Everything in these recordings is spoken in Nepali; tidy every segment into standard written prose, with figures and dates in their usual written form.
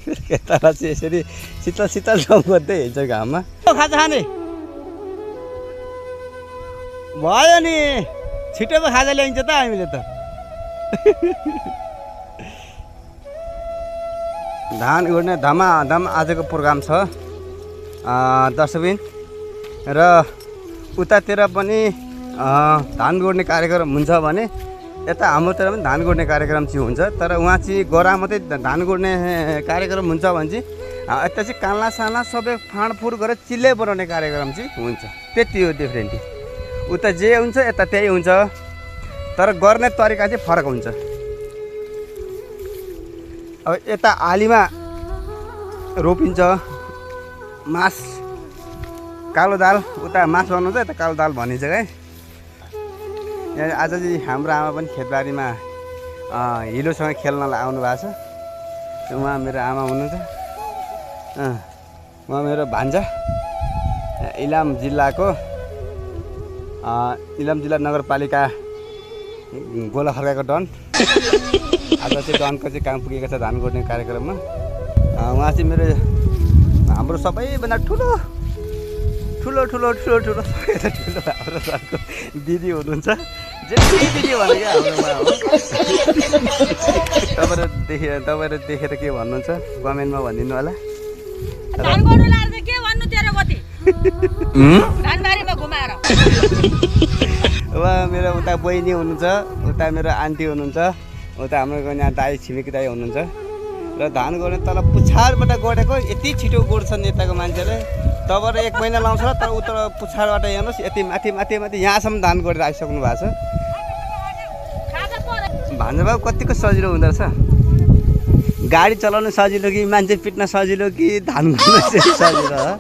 तल चाहिँ यसरी शीतल शीतल ठाउँ गर्दै हिँड्छ घाममा। खाजा खाने भयो नि, छिटो पो खाजा ल्याइन्छ त हामीले त। धान गोड्ने धमाधम आजको प्रोग्राम छ दर्शकबिन। र उतातिर पनि धान गोड्ने कार्यक्रम हुन्छ भने यता हाम्रोतिर पनि धान गोड्ने कार्यक्रम चाहिँ हुन्छ। तर उहाँ चाहिँ गरा मात्रै धान गोड्ने कार्यक्रम हुन्छ भने चाहिँ यता चाहिँ काल्ला साल्ला सबै फाँडफुँड गरेर चिल्ले बनाउने कार्यक्रम चाहिँ हुन्छ। त्यति हो डिफ्रेन्ट। उता जे हुन्छ यता त्यही हुन्छ, तर गर्ने तरिका चाहिँ फरक हुन्छ। अब यता आलीमा रोपिन्छ मास कालो दाल, उता मास बनाउँछ, यता कालो दाल भनिन्छ क्या। यहाँ आज चाहिँ हाम्रो आमा पनि खेतबारीमा हिलोसँग खेल्नलाई आउनु भएको छ। उहाँ मेरो आमा हुनुहुन्छ, उहाँ मेरो भान्जा, इलाम जिल्लाको इलाम जिल्ला नगरपालिका गोला खर्काको डन। आज चाहिँ डनको चाहिँ काम पुगेको छ धान गोड्ने कार्यक्रममा। उहाँ चाहिँ मेरो हाम्रो सबैभन्दा ठुलो ठुलो ठुलो ठुलो ठुलो ठुलो हाम्रो सरको दिदी हुनुहुन्छ। जे दिदी भने क्या हाम्रोमा हो। तपाईँहरू देखेर के भन्नुहुन्छ कमेन्टमा भनिदिनु होला। उहाँ मेरो उता बहिनी हुनुहुन्छ, उता मेरो आन्टी हुनुहुन्छ, उता हाम्रो यहाँ दाई छिमेकी दाई हुनुहुन्छ। र धान गोड्ने तल पुछारबाट गोडेको यति छिटो गोड्छन् यताको मान्छेले। तबबाट 1 महिना लाउँछ, तर उता पुछारबाट हेर्नुहोस् यति माथि माथि माथि यहाँसम्म धान गोडेर आइसक्नु भएको छ। भान्जा बाबु कतिको सजिलो हुँदो रहेछ। गाडी चलाउनु सजिलो कि मान्छे पिट्न सजिलो कि धान गोड्न सजिलो हो।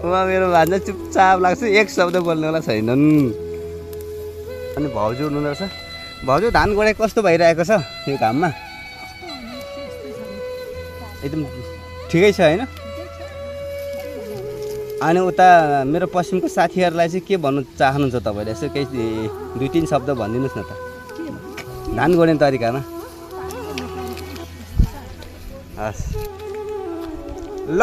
उहाँ मेरो भान्जा चुपचाप लाग्छ, एक शब्द बोल्नेवाला छैनन्। अनि भाउजू हुनुहुँदो रहेछ। भाउजू धान गोडे कस्तो भइरहेको छ यो घाममा? एकदम ठिकै छ होइन? अनि उता मेरो पश्चिमको साथीहरूलाई चाहिँ के भन्नु चाहनुहुन्छ तपाईँले? यसो केही 2-3 शब्द भनिदिनुहोस् न त धान गोड्ने तरिकामा। हस् ल।